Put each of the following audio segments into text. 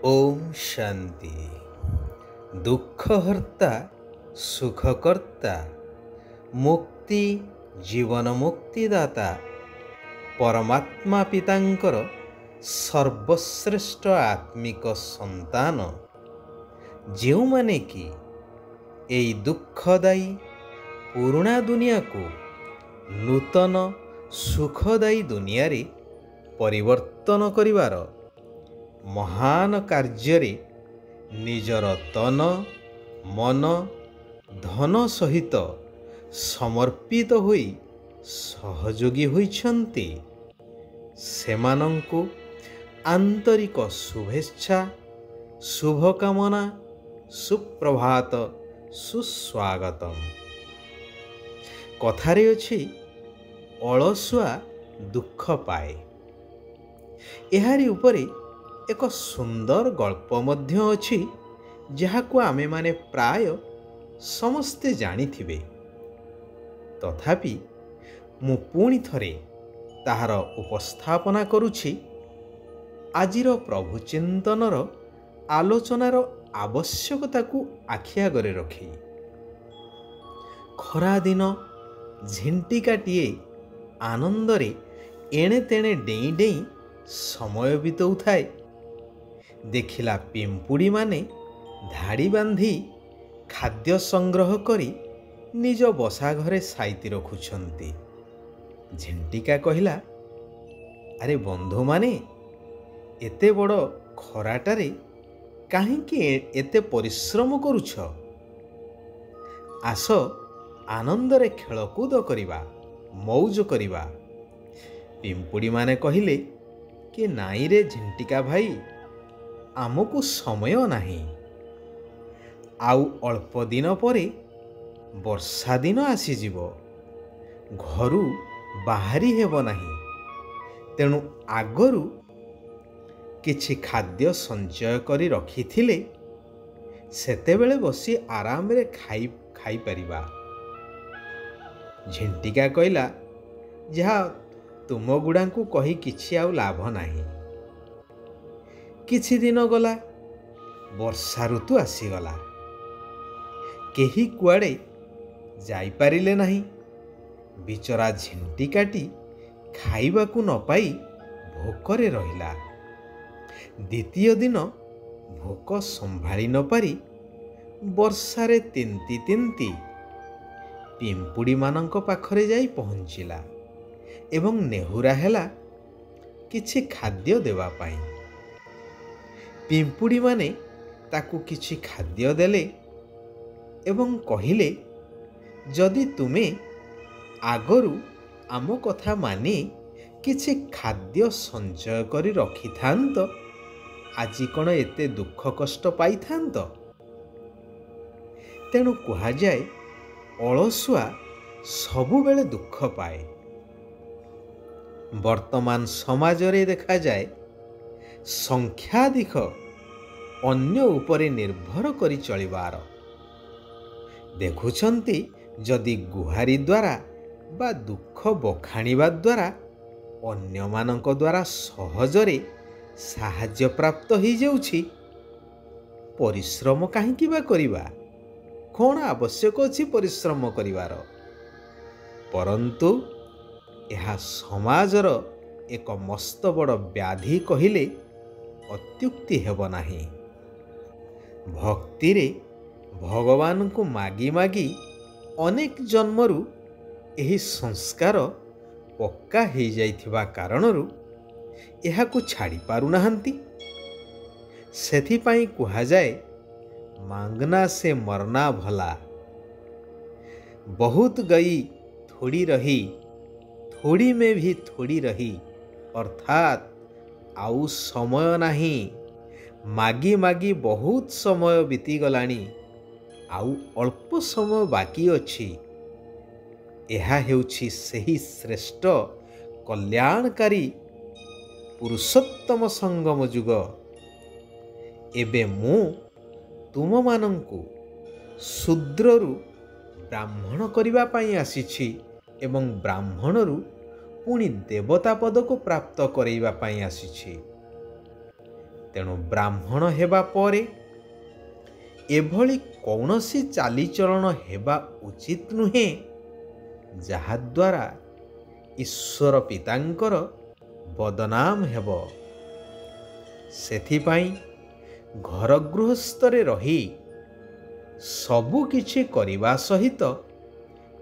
ओम शांति। दुःखहर्ता सुखकर्ता मुक्ति जीवन मुक्तिदाता परमात्मा पितांकर सर्वश्रेष्ठ आत्मिक संतान जो माने कि एई दुःखदायी पुराणा दुनिया को नूतन सुखदायी दुनिया रे परिवर्तन करिवार महान कार्य निजर तन मन धन सहित समर्पित होई सहयोगी होइछन्ति। सेमानंकु आंतरिक शुभेच्छा शुभकामना सुप्रभात सुस्वागतम। कथारे अछि अलसुआ दुख पाए। एहारी उपरे एक सुंदर गल्प मध्य अछि जहाकु आमे माने प्राय समस्ते जानिथिबे। तथापि मु पुणी थरे ताहार उपस्थापना करुछि आजिर प्रभु चिंतनर आलोचनार आवश्यकता को आखि आगरे रखी। खरा दिन झिंटिकाटिए आनंदरे एणे तेणे डेई डेई समय बिताउथाए। देखिला पिंपुड़ी माने धाड़ी बांधी खाद्य संग्रह करी निज बसा घरे साइती रखुछंती। झिंटिका कहिला, अरे बंधु माने एते बड़ खराटारे काहेकि एते परिश्रम करुछ? आस आनंदरे खेलकूद करिबा मौज करिबा। पिंपुड़ी माने कहिले कि नाई रे झिंटिका भाई, आमको समय नहीं। आउ अल्प दिन परे वर्षा दिन आसीजिब, घरु बाहरी हेब नहीं। तेणु आगरु किछि खाद्य संचय करी रखिथिले सेतेबेले बसी आराम रे खाई परिबा। झिंटिका कहिला, जहा तुम गुडांकु कही किछि आउ लाभ नाही। किछि दिन गला, वर्षा ऋतु आसीगला। केही कुआडे जाई पारिले नाही। बिचरा झिंटिकाटी खाइबाकू न पाई भोकरे रहिला। द्वितीय दिन भोक संभाली न पारी वर्षारे तिंती तिंती पिंपुड़ी मानंक पाखरे जाई पहुंचिला एवं नेहुरा हेला किछि खाद्य देवा पाई। पिंपुड़ी माने ताकू किछि खाद्य देले एवं कहिले, जदि तुमे आगरु आम कथा मानी किछि खाद्य संचय करी रखि थांत, आजि कोन एते दुख कष्ट पाई थांत। तेणु कहा जाए अलसुआ सबु बेले दुख पाए। वर्तमान समाज रे देखा जाए संख्याधिक अन्य उपरे निर्भर करी चलिबार। देखुछंती जदि गुहारी द्वारा बा दुख बखाणिबा द्वारा अन्य मानक द्वारा सहजरे साहाय्य प्राप्त हो जाउछि, परिश्रम काहेकि बा करिबा? कोन आवश्यक अछि परिश्रम करिवार? परंतु यह समाजर एक मस्त बड़ व्याधि कहिले अत्युक्ति हेब नाही। भक्ति रे भगवान को मागी मागी अनेक जन्मरु एही संस्कार पक्का हो जाइथिबा कारणरु एहा को छाड़ी पारु नाहंती। सेथिपाई कुहा जाए, मांगना से मरना भला। बहुत गई थोड़ी रही, थोड़ी में भी थोड़ी रही, अर्थात आउ समय नहीं। मागी मागी बहुत समय बीती गलानी, आउ अल्प समय बाकी अछि। एहा हेउछि सही श्रेष्ठ कल्याणकारी पुरुषोत्तम संगम जुग। एबे मु तुम मानंकु शूद्ररु ब्राह्मण करिबा पाई आसीछि एवं ब्राह्मणरु पुणी देवता पद को प्राप्त करैबा पाई आसीछि। ତେଣୁ ବ୍ରାହ୍ମଣ ହେବା ପରେ ଏଭଳି କୌଣସି ଚାଲିଚଳନ ହେବା ଉଚିତ ନୁହେଁ ଯାହାଦ୍ୱାରା ଈଶ୍ୱର ପିତାଙ୍କର ବଦନାମ ହେବ। ସେଥିପାଇଁ ଘର ଗୃହସ୍ଥରେ ରହି ସବୁ କିଛି କରିବା ସହିତ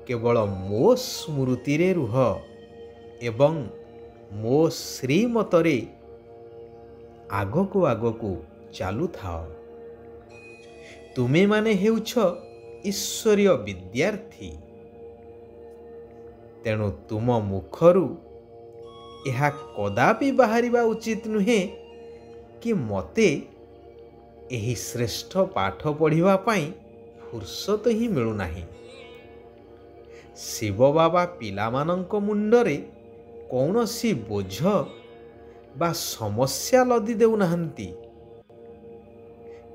କେବଳ ମୋ ସ୍ମୃତିରେ ରୁହ ଏବଂ ମୋ ଶ୍ରୀମତରେ ଆଗକୁ ଆଗକୁ ଚାଲୁଥାଅ। ତୁମେମାନେ ହେଉଛ ଈଶ୍ୱରୀୟ ବିଦ୍ୟାର୍ଥୀ। ତେଣୁ ତୁମ ମୁଖରୁ ଏହା କଦାପି ବାହାରିବା ଉଚିତ ନୁହେଁ କି ମୋତେ ଏହି ଶ୍ରେଷ୍ଠ ପାଠ ପଢ଼ିବା ପାଇଁ ଫୁର୍ସତ ହିଁ ମିଳୁନାହିଁ। ଶିବ ବାବା ପିଲାମାନଙ୍କ ମୁଣ୍ଡରେ କୌଣସି ବୋଝ ବା ସମସ୍ୟା ଲଦି ଦେଉନାହାନ୍ତି।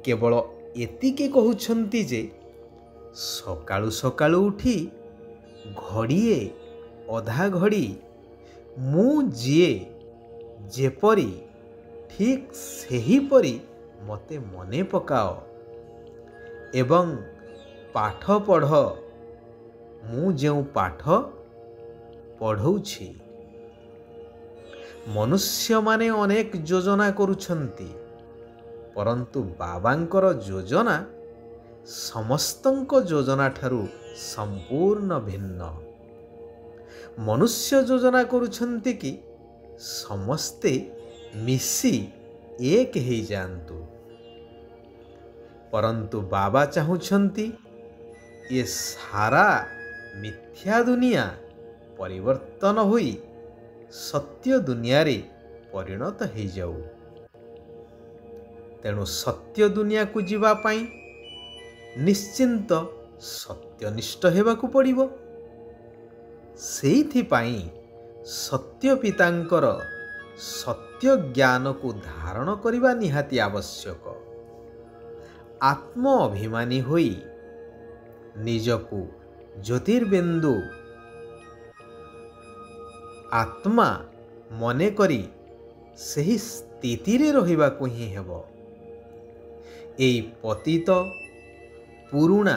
କେବଳ ଏତିକି କହୁଛନ୍ତି ଯେ ସକାଳୁ ସକାଳୁ ଉଠି ଘଡ଼ିଏ ଅଧା ଘଡ଼ି ମୁଁ ଯିଏ ଯେପରି ଠିକ୍ ସେହିପରି ମୋତେ ମନେ ପକାଅ ଏବଂ ପାଠ ପଢ଼। ମୁଁ ଯେଉଁ ପାଠ ପଢ଼ଉଛି। ମନୁଷ୍ୟମାନେ ଅନେକ ଯୋଜନା କରୁଛନ୍ତି, ପରନ୍ତୁ ବାବାଙ୍କର ଯୋଜନା ସମସ୍ତଙ୍କ ଯୋଜନା ଠାରୁ ସମ୍ପୂର୍ଣ୍ଣ ଭିନ୍ନ। ମନୁଷ୍ୟ ଯୋଜନା କରୁଛନ୍ତି କି ସମସ୍ତେ ମିଶି ଏକ ହେଇଯାଆନ୍ତୁ, ପରନ୍ତୁ ବାବା ଚାହୁଁଛନ୍ତି ଏ ସାରା ମିଥ୍ୟା ଦୁନିଆ ପରିବର୍ତ୍ତନ ହୋଇ ସତ୍ୟ ଦୁନିଆରେ ପରିଣତ ହେଇଯାଉ। ତେଣୁ ସତ୍ୟ ଦୁନିଆକୁ ଯିବା ପାଇଁ ନିଶ୍ଚିନ୍ତ ସତ୍ୟନିଷ୍ଠ ହେବାକୁ ପଡ଼ିବ। ସେଇଥିପାଇଁ ସତ୍ୟ ପିତାଙ୍କର ସତ୍ୟ ଜ୍ଞାନକୁ ଧାରଣ କରିବା ନିହାତି ଆବଶ୍ୟକ। ଆତ୍ମ ଅଭିମାନୀ ହୋଇ ନିଜକୁ ଜ୍ୟୋତିର୍ବିନ୍ଦୁ ଆତ୍ମା ମନେ କରି ସେହି ସ୍ଥିତିରେ ରହିବାକୁ ହିଁ ହେବ। ଏହି ପତିତ ପୁରୁଣା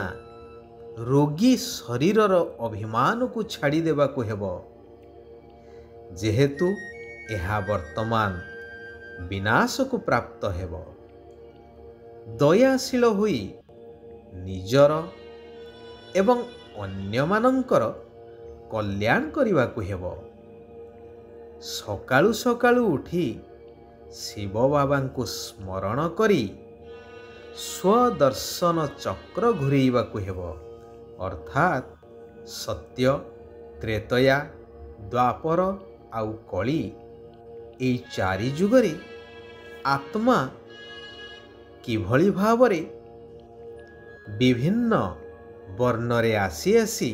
ରୋଗୀ ଶରୀରର ଅଭିମାନକୁ ଛାଡ଼ି ଦେବାକୁ ହେବ, ଯେହେତୁ ଏହା ବର୍ତ୍ତମାନ ବିନାଶକୁ ପ୍ରାପ୍ତ ହେବ। ଦୟାଶୀଳ ହୋଇ ନିଜର ଏବଂ ଅନ୍ୟମାନଙ୍କର କଲ୍ୟାଣ କରିବାକୁ ହେବ। ସକାଳୁ ସକାଳୁ ଉଠି ଶିବ ବାବାଙ୍କୁ ସ୍ମରଣ କରି ସ୍ୱଦର୍ଶନ ଚକ୍ର ଘୂରେଇବାକୁ ହେବ, ଅର୍ଥାତ୍ ସତ୍ୟ, ତ୍ରେତୟା, ଦ୍ୱାପର ଆଉ କଳି ଏହି ଚାରି ଯୁଗରେ ଆତ୍ମା କିଭଳି ଭାବରେ ବିଭିନ୍ନ ବର୍ଣ୍ଣରେ ଆସି ଆସି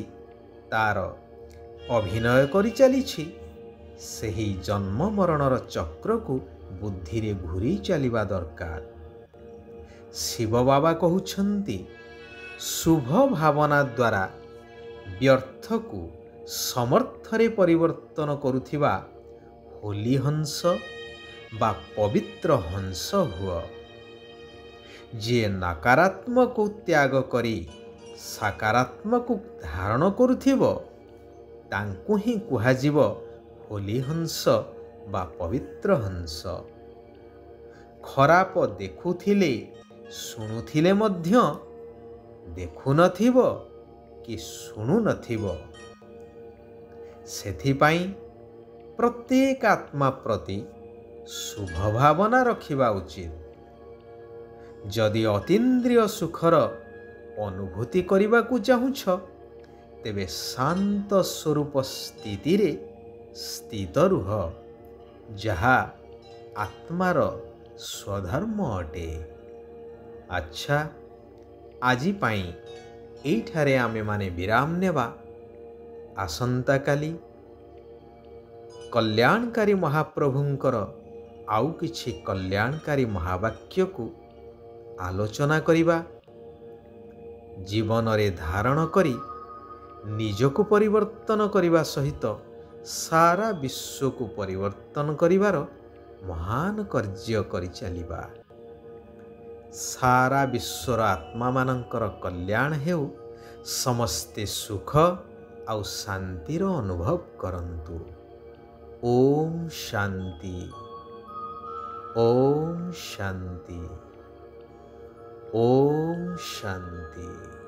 ତାର ଅଭିନୟ କରି ଚାଲିଛି, ସେହି ଜନ୍ମ ମରଣର ଚକ୍ରକୁ ବୁଦ୍ଧିରେ ଘୂରେଇ ଚାଲିବା ଦରକାର। ଶିବ ବାବା କହୁଛନ୍ତି, ଶୁଭ ଭାବନା ଦ୍ୱାରା ବ୍ୟର୍ଥକୁ ସମର୍ଥରେ ପରିବର୍ତ୍ତନ କରୁଥିବା ହୋଲି ହଂସ ବା ପବିତ୍ର ହଂସ ହୁଅ। ଯିଏ ନକାରାତ୍ମକ ତ୍ୟାଗ କରି ସକାରାତ୍ମକ ଧାରଣ କରୁଥିବ, ତାଙ୍କୁ ହିଁ କୁହାଯିବ ହୋଲି ହଂସ ବା ପବିତ୍ର ହଂସ। ଖରାପ ଦେଖୁଥିଲେ ଶୁଣୁଥିଲେ ମଧ୍ୟ ଦେଖୁନଥିବ କି ଶୁଣୁନଥିବ। ସେଥିପାଇଁ ପ୍ରତ୍ୟେକ ଆତ୍ମା ପ୍ରତି ଶୁଭ ଭାବନା ରଖିବା ଉଚିତ। ଯଦି ଅତୀନ୍ଦ୍ରିୟ ସୁଖର ଅନୁଭୂତି କରିବାକୁ ଚାହୁଁଛ, ତେବେ ଶାନ୍ତ ସ୍ୱରୂପ ସ୍ଥିତିରେ ସ୍ଥିତ ରୁହ, ଯାହା ଆତ୍ମାର ସ୍ୱଧର୍ମ ଅଟେ। ଆଚ୍ଛା, ଆଜି ପାଇଁ ଏଇଠାରେ ଆମେମାନେ ବିରାମ ନେବା। ଆସନ୍ତାକାଲି କଲ୍ୟାଣକାରୀ ମହାପ୍ରଭୁଙ୍କର ଆଉ କିଛି କଲ୍ୟାଣକାରୀ ମହାବାକ୍ୟକୁ ଆଲୋଚନା କରିବା। ଜୀବନରେ ଧାରଣ କରି ନିଜକୁ ପରିବର୍ତ୍ତନ କରିବା ସହିତ ସାରା ବିଶ୍ୱକୁ ପରିବର୍ତ୍ତନ କରିବାର ମହାନ କାର୍ଯ୍ୟ କରିଚାଲିବା। ସାରା ବିଶ୍ୱର ଆତ୍ମାମାନଙ୍କର କଲ୍ୟାଣ ହେଉ। ସମସ୍ତେ ସୁଖ ଆଉ ଶାନ୍ତିର ଅନୁଭବ କରନ୍ତୁ। ଓମ୍ ଶାନ୍ତି। ଓମ୍ ଶାନ୍ତି। ଓମ୍ ଶାନ୍ତି।